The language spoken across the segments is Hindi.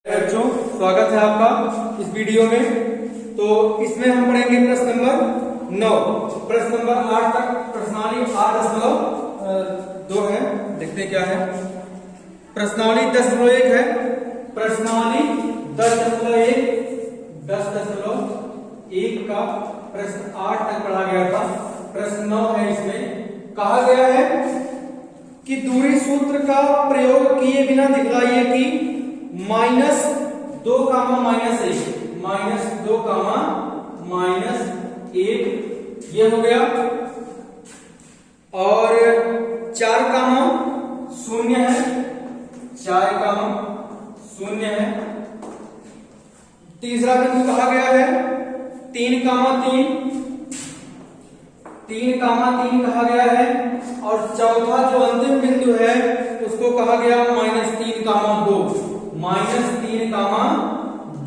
बच्चों, स्वागत है आपका इस वीडियो में। तो इसमें हम पढ़ेंगे प्रश्न नंबर 9। प्रश्न नंबर 8 तक प्रश्नावली 8.2 है। देखते हैं क्या है। प्रश्नावली 10.1 है। प्रश्नावली 10.1 का प्रश्न 8 तक पढ़ा गया था। प्रश्न 9 है। इसमें कहा गया है कि दूरी सूत्र का प्रयोग किए बिना दिखलाइए कि -2, -2, ये हो गया। और 4, 0 है। 4, 0 है। तीसरा बिंदु कहा गया है 3, 3 कहा गया है। और चौथा जो अंतिम बिंदु है उसको कहा गया -3,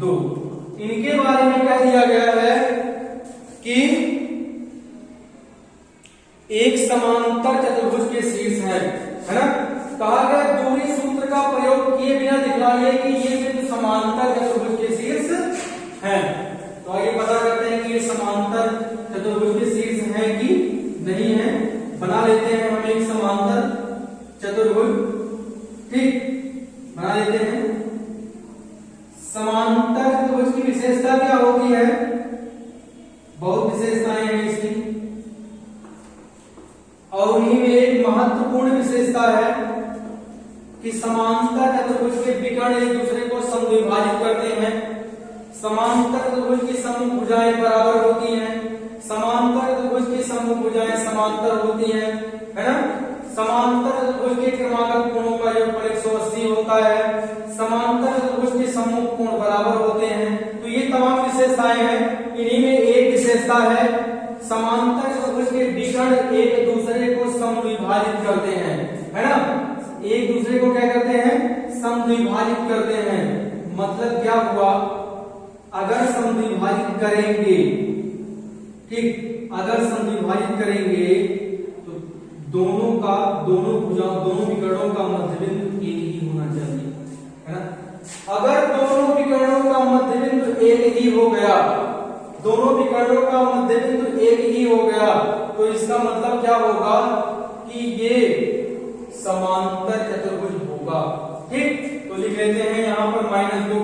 2। इनके बारे में कह दिया गया है कि एक समांतर चतुर्भुज के शीर्ष है ना। कहा गया दूरी सूत्र का प्रयोग किए बिना दिखलाइए कि ये बिंदु समांतर चतुर्भुज के शीर्ष है। तो आइए पता करते हैं कि ये समांतर चतुर्भुज के शीर्ष है कि नहीं है। बना लेते हैं हम एक समांतर चतुर्भुज। ठीक, बना लेते हैं। समांतर चतुर्भुज की विशेषता क्या होती है? बहुत विशेषताएं हैं इसकी, और उन्हीं में एक महत्वपूर्ण विशेषता है कि समांतर चतुर्भुज के विकर्ण एक दूसरे को समद्विभाजित करते हैं। समांतर चतुर्भुज की समूह भुजाएं बराबर होती हैं। समांतर चतुर्भुज की समूह भुजाएं समांतर होती हैं, है ना। समांतर चतुर्भुज के क्रमागत कोणों का योगफल 180 होता है। समांतर चतुर्भुज के समूह कोण बराबर होते हैं। तो ये तमाम विशेषताएं हैं। इन्हीं में एक विशेषता है समांतर चतुर्भुज के विकर्ण एक दूसरे को समद्विभाजित करते हैं, है ना। एक दूसरे को क्या करते हैं? समद्विभाजित करते हैं। मतलब क्या हुआ? अगर समद्विभाजित करेंगे, ठीक, अगर समद्विभाजित करेंगे तो दोनों विकर्णों का मध्यबिंदु एक ही होना चाहिए, है ना। अगर दोनों विकर्णों का मध्यबिंदु एक ही हो गया, दोनों विकर्णों का मध्यबिंदु एक ही हो गया, तो इसका मतलब क्या होगा कि ये समांतर चतुर्भुज होगा। ठीक, तो लिख लेते हैं यहां पर -2,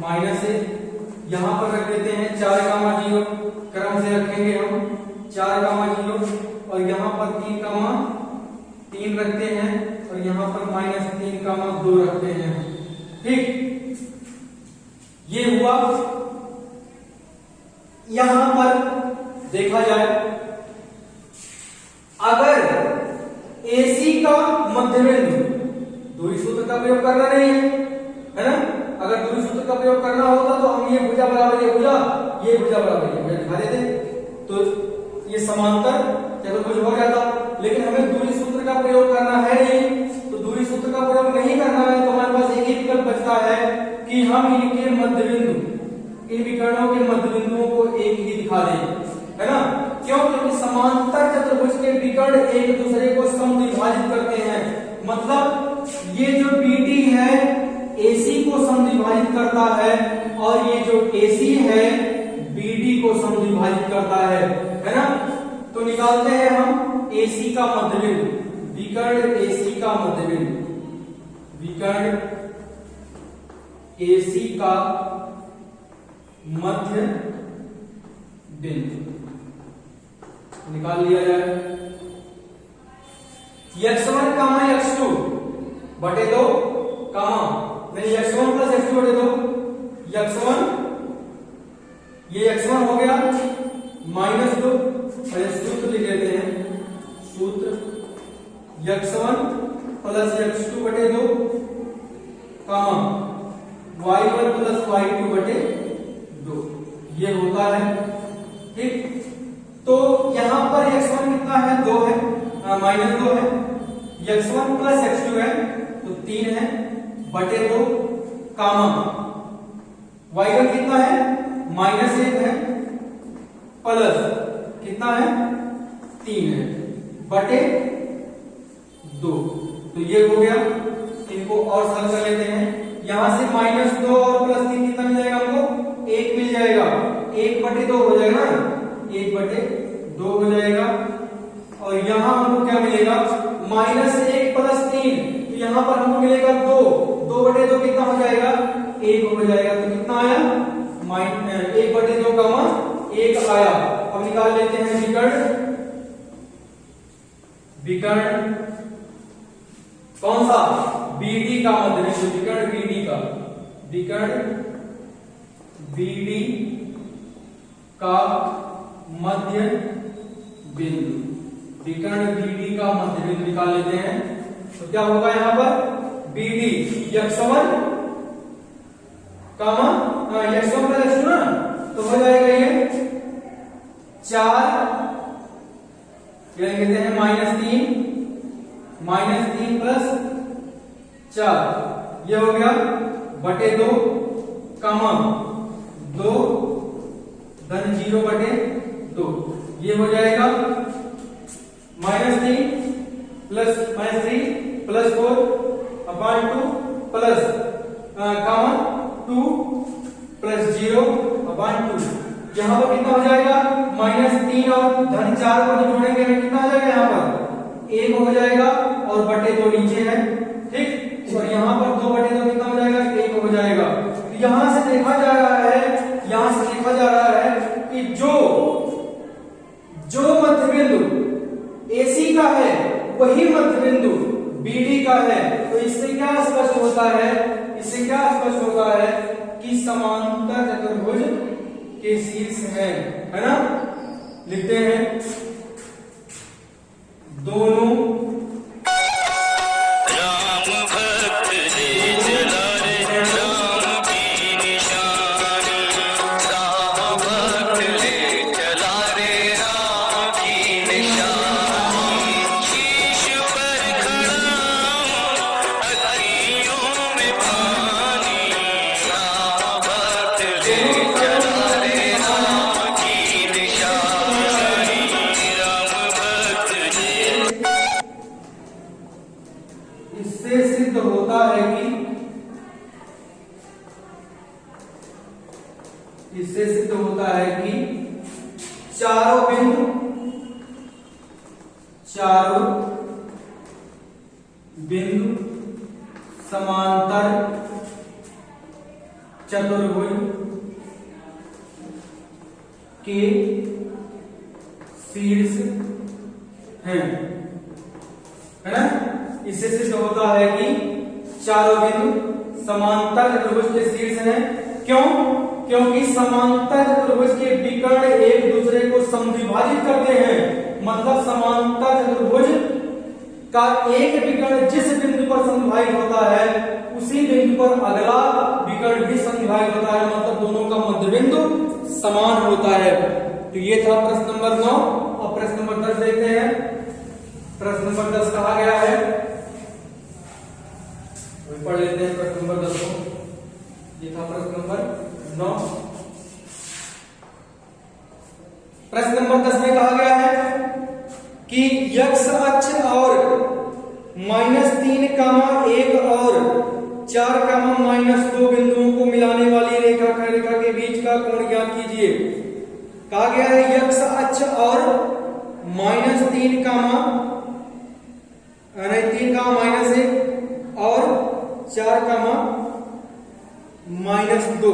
-1, यहां पर रख देते हैं 4, 0, क्रम से रखेंगे हम 4, 0, और यहां पर 3 रखते हैं, और यहां पर -3, 2 रखते हैं। ठीक, ये हुआ। यहां पर देखा जाए, अगर AC का मध्यबिंदु, दूरी सूत्र का प्रयोग करना नहीं है ना। अगर दूरी सूत्र का प्रयोग करना होता तो हम ये भुजा बराबर ये भुजा दिखा देते, तो ये समांतर चतुर्भुज हो जाता। लेकिन हमें दूरी सूत्र का प्रयोग करना है नहीं, तो दूरी सूत्र का प्रयोग नहीं करना है तो हमारे पास एक ही विकल्प बचता है कि हम इनके मध्यबिंदु, इन विकर्णों के मध्यबिंदुओं को एक ही दिखा दें, है ना। क्यों? क्योंकि समांतर चतुर्भुज के विकर्ण एक दूसरे को समद्विभाजित करते हैं। मतलब ये जो BD है AC को समद्विभाजित करता है, और ये जो AC है BD को समद्विभाजित करता है ना। तो निकालते हैं हम AC का मध्यबिंदु, विकर्ण AC का मध्यबिंदु, विकर्ण AC का मध्य बिंदु निकाल लिया जाए। x1, x2 बटे 2, नहीं, x1 + x2 बटे 2, x1, ये x1 हो गया -2, और ये सूत्र लिख लेते हैं। सूत्र x1 + x2 बटे 2, y1 + y2 बटे 2, ये होता है। ठीक, तो यहां पर x1 कितना है? 2 है, -2 है। x1 + x2 है तो 3 है बटे 2, y1 कितना है? -1 है, प्लस कितना है? 3 है बटे 2। तो ये हो गया, इनको और सरल कर लेते हैं। यहां से -2 और +3 कितना मिल जाएगा हमको? 1 मिल जाएगा। 1/2 हो जाएगा ना, 1/2 हो जाएगा। और यहां हमको क्या मिलेगा? -1 + 3, तो यहां पर हमको मिलेगा 2। 2/2 कितना हो जाएगा? 1 हो जाएगा। तो कितना आया? 1/2 1 आया। अब निकाल लेते हैं विकर्ण कौन सा? BD का मध्यबिंदु, विकर्ण BD का, विकर्ण BD का मध्य बिंदु, विकर्ण BD का मध्य बिंदु निकाल लेते हैं। तो क्या होगा यहां पर? BD x1 x1 + x2 ना, तो हो जाएगा ये 4, क्या कहते हैं -3 + 4, ये हो गया /2, 2 धन 0/2, ये हो जाएगा -3 + 4/2 प्लस 2 + 0/2। यहां पर कितना हो जाएगा? -3 और धन 4 को जोड़ेंगे हमें कितना आ जाएगा? यहां पर 1 हो जाएगा और /2 नीचे है, ठीक। और यहां पर 2/2 कितना हो जाएगा? 1 हो जाएगा। तो यहां से देखा जा रहा है कि जो मध्य बिंदु AC का है वही मध्य बिंदु BD का है। तो इससे क्या स्पष्ट होता है कि समांतर चतुर्भुज के शीर्ष है ना। लिखते हैं दोनों इससे सिद्ध होता है कि चारों बिंदु समांतर चतुर्भुज के शीर्ष हैं, है ना। इससे सिद्ध होता है कि चारों बिंदु समांतर चतुर्भुज के शीर्ष हैं। क्यों? क्योंकि समांतर चतुर्भुज के विकर्ण एक दूसरे को समद्विभाजित करते हैं। मतलब समांतर चतुर्भुज का एक विकर्ण जिस बिंदु पर समद्विभाजित होता है उसी बिंदु पर अगला विकर्ण भी समद्विभाजित होता है। मतलब दोनों का मध्य बिंदु समान होता है। तो ये था प्रश्न नंबर 9। अब प्रश्न नंबर 10 देखते हैं। प्रश्न नंबर 10 कहा गया है, पढ़ लेते हैं प्रश्न नंबर 10 को। ये था प्रश्न नंबर 9। प्रश्न नंबर 10 में कहा गया है कि x अक्ष और -3, 1 और 4, -2 बिंदुओं को मिलाने वाली रेखा के बीच का कोण ज्ञात कीजिए। कहा गया है x अक्ष और -3, 3, -1 और 4, -2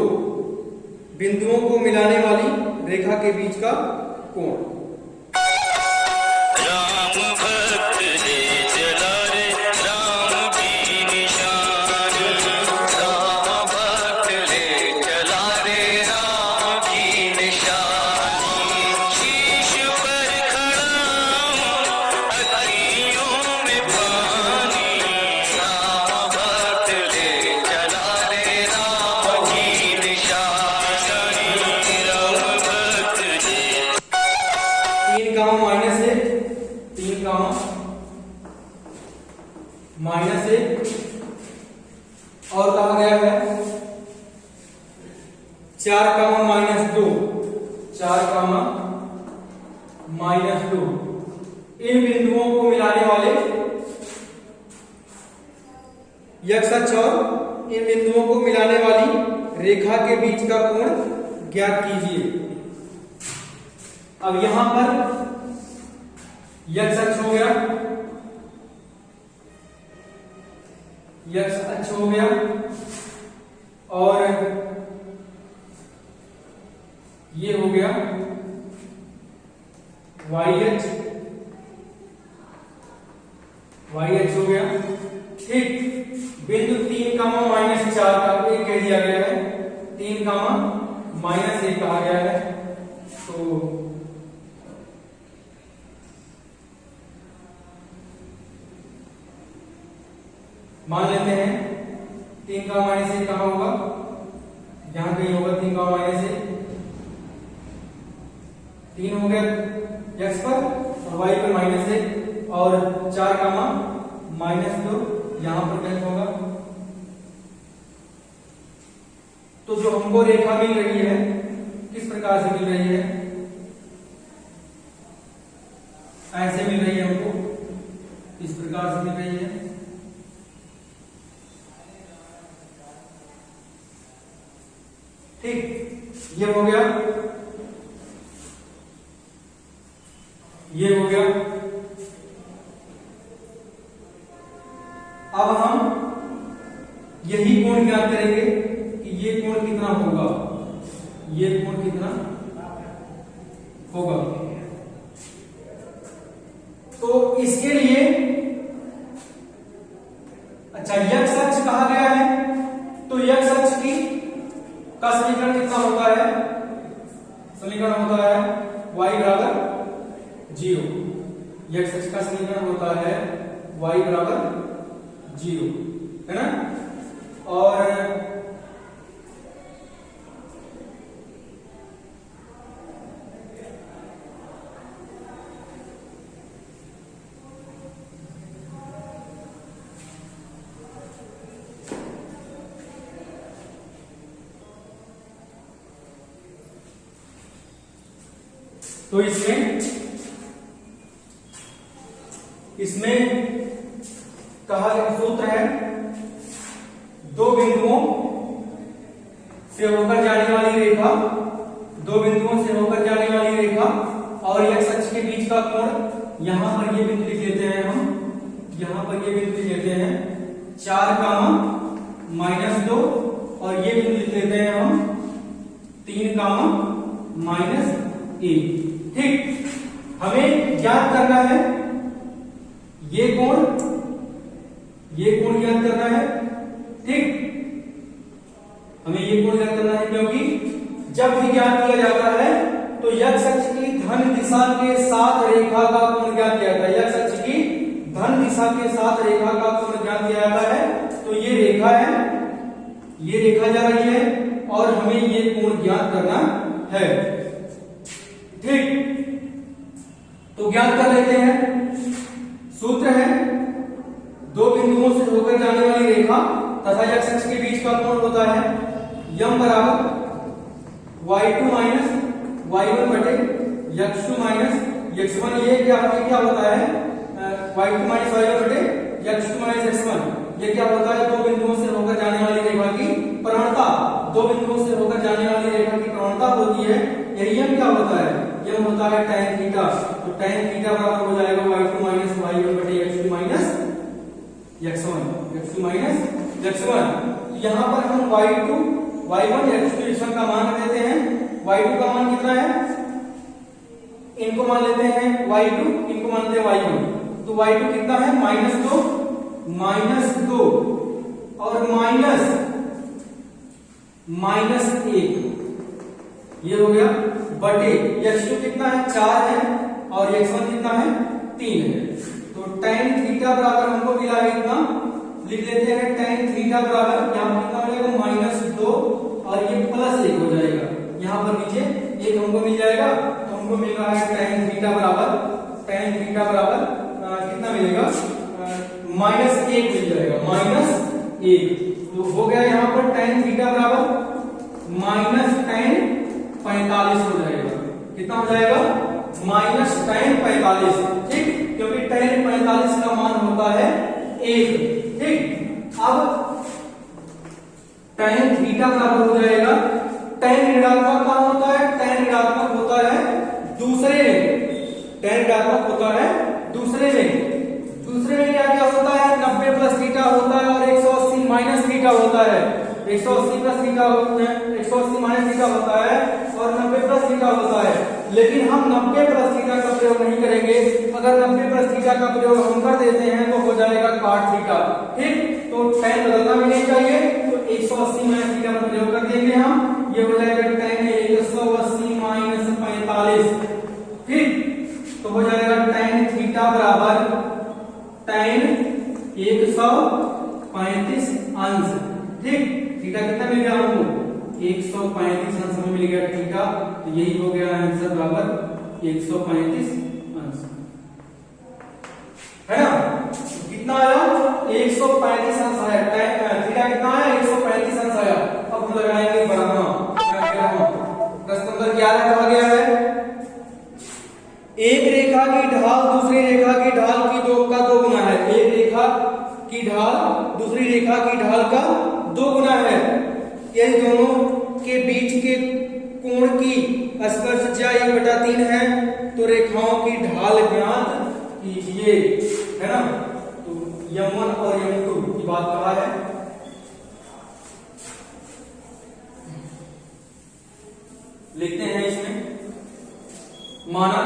बिंदुओं को मिलाने वाली रेखा के बीच का कोण। -1 और कहा गया है 4, -2 इन बिंदुओं को मिलाने वाले यक्ष अक्ष और इन बिंदुओं को मिलाने वाली रेखा के बीच का कोण ज्ञात कीजिए। अब यहां पर यक्ष अक्ष हो गया, यक्ष अक्ष हो गया और ये हो गया वाई अक्ष, वाई अक्ष हो गया। ठीक, बिंदु 3 -4 का एक कह दिया गया है, 3 -1 कहा गया है। तो मान लेते हैं 3 का -1 कहां होगा, यहां कहीं होगा 3 का -1, 3 हो गया x पर और y पर -1 और 4 का -2 यहां पर कहीं होगा। तो जो हमको रेखा मिल रही है किस प्रकार से मिल रही है, ऐसे मिल रही है हमको, इस प्रकार से मिल रही है। ठीक, ये हो गया, ये हो गया। अब हम यही कोण ज्ञात करेंगे कि ये कोण कितना होगा, ये कोण कितना होगा। तो इसके लिए अच्छा यक्ष अक्ष कहा गया है, तो यक्ष अक्ष का समीकरण कितना होता है, समीकरण होता है y बराबर 0। यक्ष अक्ष का समीकरण होता है y बराबर 0, है ना। और तो इसमें कहा गया सूत्र है, दो बिंदुओं से होकर जाने वाली रेखा, दो बिंदुओं से होकर जाने वाली रेखा और x अक्ष के बीच का कोण, यहां पर ये बिंदु लिख लेते हैं हम, यहां पर ये बिंदु लिख लेते हैं 4 -2 और ये बिंदु लिख लेते हैं हम 3 -1। ठीक, हमें ज्ञात करना है ये कोण ज्ञात करना है। ठीक, हमें ये कोण ज्ञात करना है क्योंकि जब भी ज्ञात किया जाता है तो यक्ष अक्ष की धन दिशा के साथ रेखा का कोण ज्ञात किया जाता है, यक्ष अक्ष की धन दिशा के साथ रेखा का कोण ज्ञात किया जाता है। तो ये रेखा है, ये रेखा जा रही है और हमें ये कोण ज्ञात करना है। ठीक, तो ज्ञात कर लेते हैं, सूत्र है दो बिंदुओं से होकर जाने वाली रेखा तथा यक्ष अक्ष के बीच का कोण होता है यम बराबर y2 - y1 बटे x2 - x1। ये क्या होता है y2 - y1 बटे x2 - x1। ये क्या होता है, दो बिंदुओं से होकर जाने वाली रेखा की प्रवणता, दो बिंदुओं से होकर जाने वाली रेखा की प्रवणता होती है। यही यम क्या होता है, यम होता है tan थीटा। तो tan थीटा बराबर हो जाएगा y2 - y1 बटे x2 - x1। यहां पर हम y2 y1 x2 x1 का मान देते हैं। y2 का मान कितना है, इनको मान लेते हैं y2, इनको मानते हैं y1। तो y2 कितना है -2 और -1, ये हो गया बटे x2 कितना है 4 है और x1 कितना है 3 है। तो tan थीटा बराबर हमको मिला है इतना, लिख लेते हैं tan थीटा बराबर यहां कितना हो जाएगा -2 और ये +1 हो जाएगा, यहां पर नीचे 1 हमको मिल जाएगा। तो हमको मिल रहा है tan थीटा बराबर कितना मिलेगा -1 मिल जाएगा, -1। तो हो गया यहां पर tan थीटा बराबर -tan 45 हो जाएगा। कितना हो जाएगा -tan 45। ठीक, क्योंकि tan 45 का मान होता है 1। ठीक, अब tan थीटा बराबर हो जाएगा, tan ऋणात्मक कहां होता है, tan ऋणात्मक होता है दूसरे में, tan ऋणात्मक होता है दूसरे में क्या क्या होता है, 90 प्लस थीटा होता है और 180 माइनस थीटा होता है, 180 प्लस थीटा 180 माइनस थीटा होता है और 90 प्लस थीटा होता है। लेकिन हम 90 प्लस थीटा का प्रयोग नहीं करेंगे, अगर 90 प्लस थीटा का प्रयोग हम कर देते हैं तो हो जाएगा cot थीटा, ठीक। तो tan बदलना भी नहीं चाहिए, तो 180 माइनस थीटा का प्रयोग कर देंगे हम, ये हो जाएगा tan 180 माइनस 45, ठीक। तो हो जाएगा tan थीटा बराबर tan 135 अंश, ठीक। थीटा कितना मिल गया हमको, 135 अंश में मिल गया थीटा, तो यही हो गया आंसर बराबर 135 अंश, है ना। कितना आया, 135 अंश आया, थीटा कितना आया, 135 अंश आया। अब हम लगाएंगे बराबर, प्रश्न नंबर 11 कहा गया है, एक रेखा की ढाल दूसरी रेखा की ढाल की दो गुना है, एक रेखा की ढाल दूसरी रेखा की ढाल का 2 गुना है, यदि दोनों के बीच के कोण की स्पर्शज्या 1/3 है तो रेखाओं की ढाल ज्ञात कीजिए, है ना। तो m1 और m2 की बात कहा है, लिखते हैं इसमें, माना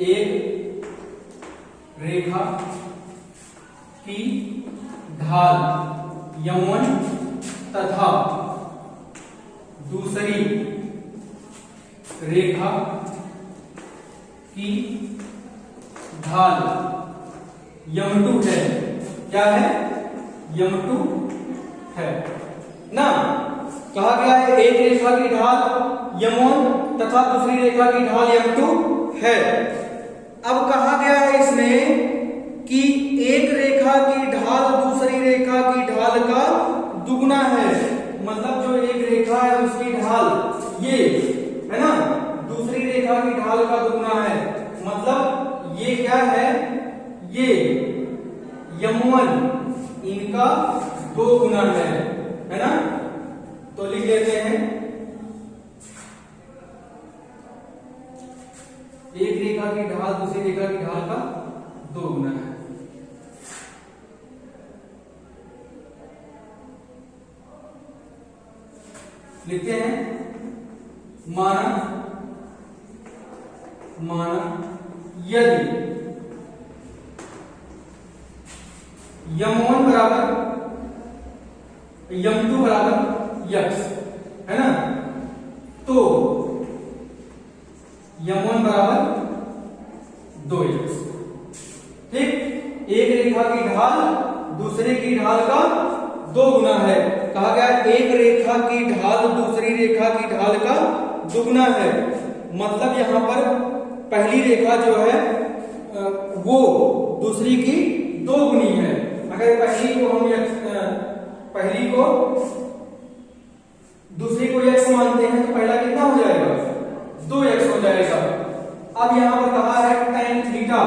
एक रेखा की ढाल m1 तथा दूसरी रेखा की ढाल m2 है, क्या है, m2 है ना। कहा गया है एक रेखा की ढाल m1 तथा दूसरी रेखा की ढाल m2 है। अब कहा गया है इसमें कि एक रेखा की ढाल दूसरी रेखा की ढाल का दुगुना है, मतलब जो एक रेखा है उसकी ढाल ये है ना, दूसरी रेखा की ढाल का दुगुना है, मतलब ये क्या है, ये m1 इनका 2 गुना है ना। तो लिख लेते हैं, एक रेखा की ढाल दूसरी रेखा की ढाल का 2 गुना है। लिखते हैं, माना यदि m1 बराबर m2 बराबर x, है ना, तो m1 बराबर 2x, ठीक। एक रेखा की ढाल दूसरे की ढाल का 2 गुना है, कहा गया एक रेखा की ढाल दूसरी रेखा की ढाल का दुगुना है, मतलब यहां पर पहली रेखा जो है वो दूसरी की 2 गुनी है। अगर पहली को दूसरी को x मानते हैं तो पहला कितना हो जाएगा, 2x हो जाएगा। अब यहां पर कहा है tan थीटा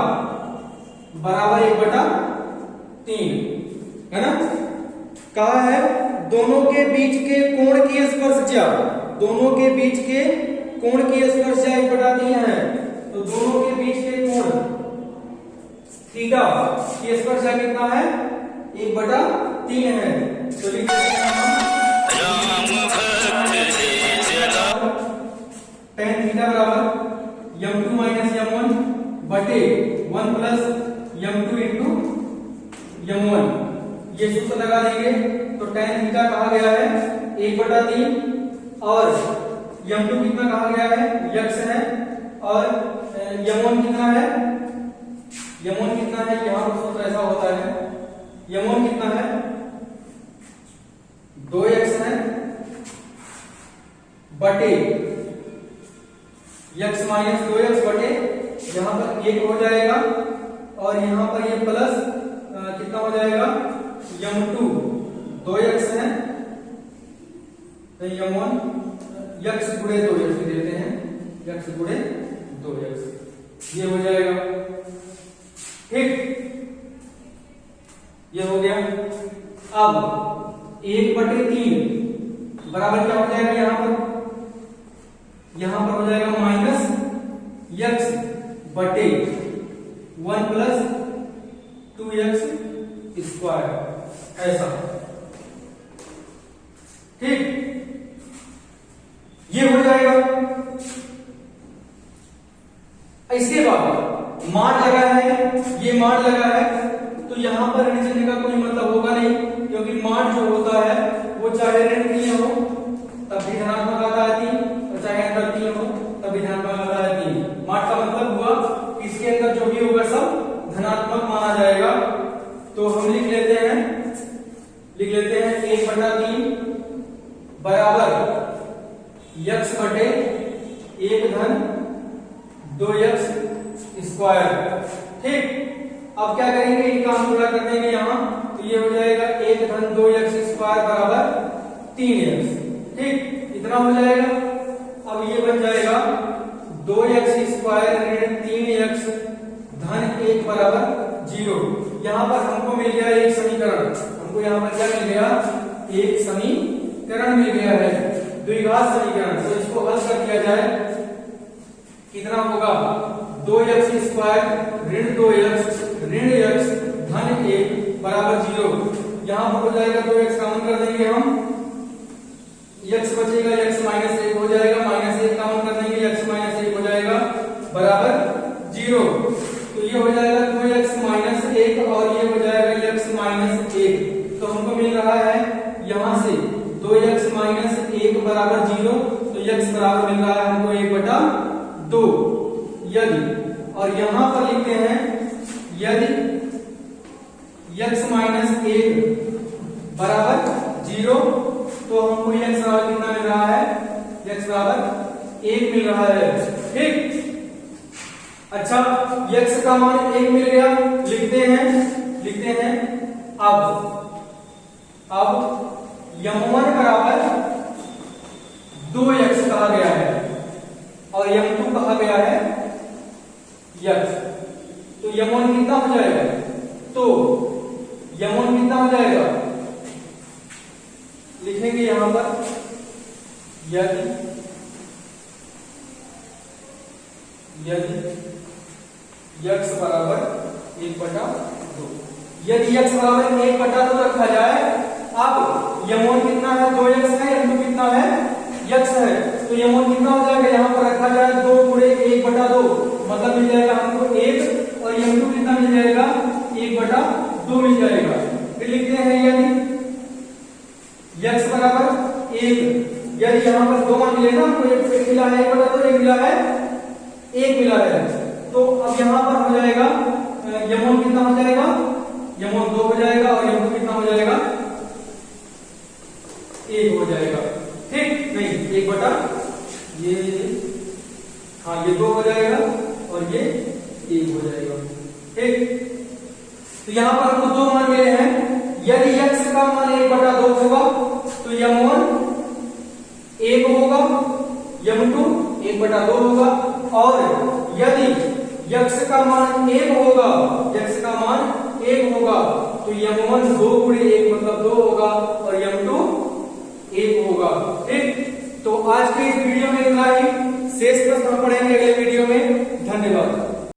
बराबर 1/3, है ना। कहा है दोनों के बीच के कोण की स्पर्शज्या, दोनों के बीच के कोण की स्पर्शज्या 1/3 है, तो दोनों के बीच के कोण थीटा की स्पर्शज्या कितना है, 1/3 है। तो लिख tan थीटा बराबर m2 माइनस m1 बटे 1 प्लस m2 इंटू m1, ये सूत्र लगा देंगे। तो tan थीटा कहा गया है 1/3 और m2 कितना कहा गया है, x है, और m1 कितना है, यहाँ पर सूत्र ऐसा होता है, m1 कितना है, 2x है बटे x माइनस 2x बटे यहां पर 1 हो जाएगा, और यहां पर ये प्लस कितना हो जाएगा, m2 2x है, तो m1 x गुणे 2x देते हैं, x गुणे 2x, ये हो जाएगा। ठीक, ये हो गया। अब 1/3 बराबर क्या हो जाएगा यहां पर हो जाएगा माइनस x बटे 1 प्लस 2x स्क्वायर, ऐसा। ठीक, ये हो जाएगा। इसके बाद मान लगा है, ये मान लगा है, तो यहां पर ऋण चिन्ह का कोई मतलब होगा नहीं, क्योंकि मान जो होता है वो चाहे ऋण 3 हो तब भी धनात्मक आता है 3, और चाहे अंदर 3 हो तब भी धनात्मक आता है 3। मान का मतलब हुआ कि इसके अंदर जो भी होगा सब धनात्मक माना जाएगा। तो हम लिख लेते हैं 1/3 बराबर x बटे 1 धन 2x स्क्वायर। ठीक, अब क्या करेंगे, इनका हम गुणा कर देंगे यहां, तो ये हो जाएगा 1 धन 2x स्क्वायर बराबर 3x। ठीक, इतना हो जाएगा। अब ये बन जाएगा 2x स्क्वायर ऋण 3x धन 1 बराबर 0। यहां पर हमको मिल गया एक समीकरण, हमको यहां पर क्या मिल गया, एक समीकरण मिल गया है, द्विघात समीकरण। तो इसको हल कर दिया जाए, कितना होगा, 2x स्क्वायर ऋण 2x ऋण x धन 1 बराबर 0। यहां पर हो जाएगा 2x कॉमन कर देंगे हम, x बचेगा, x माइनस 1 हो जाएगा, माइनस 1 कॉमन कर देंगे, x माइनस 1 हो जाएगा बराबर 0। तो ये हो जाएगा 2x माइनस 1 और ये हो जाएगा x माइनस 1। तो हमको मिल रहा है यहां से 2x माइनस 1 बराबर 0, तो x बराबर मिल रहा है हमको 1/2। यदि, और यहां पर लिखते हैं यदि x माइनस 1 बराबर 0, तो हमको x बराबर कितना मिल रहा है, x बराबर 1 मिल रहा है। ठीक, अच्छा, x का मान 1 मिल गया, लिखते हैं अब m1 बराबर 2x कहा गया है और m2 कहा गया है x। तो m1 कितना हो जाएगा, तो m1 कितना हो जाएगा, लिखेंगे यहां पर यदि x बराबर 1/2, यदि x बराबर 1/2 रखा जाए। अब m1 कितना है, 2x है, m2 कितना है, x है, तो m1 कितना हो जाएगा, यहां पर रखा जाए 2 गुणे 1/2, मतलब मिल जाएगा हमको 1, और m2 कितना मिल जाएगा, 1/2 मिल जाएगा। फिर लिखते हैं यदि x बराबर 1, यदि यहां पर 2 मान मिले ना, हमको एक मिला है 1/2, एक मिला है 1 मिला है, तो अब यहां पर हो जाएगा m1 कितना हो जाएगा, m1 2 हो जाएगा, और m2 कितना हो जाएगा, 1 हो जाएगा। ठीक, नहीं 1/, ये 2 हो जाएगा और ये 1 हो जाएगा। ठीक, तो यहां पर हमको 2 मान मिले हैं। यदि x का मान 1/2 होगा तो m1 1 होगा, m2 1/2 होगा, और यदि x का मान 1 होगा, तो m1 2 गुणे 1 मतलब 2 होगा, और m2 1 होगा। ठीक, तो आज के इस वीडियो में इतना ही, शेष प्रश्न पढ़ेंगे अगले वीडियो में। धन्यवाद।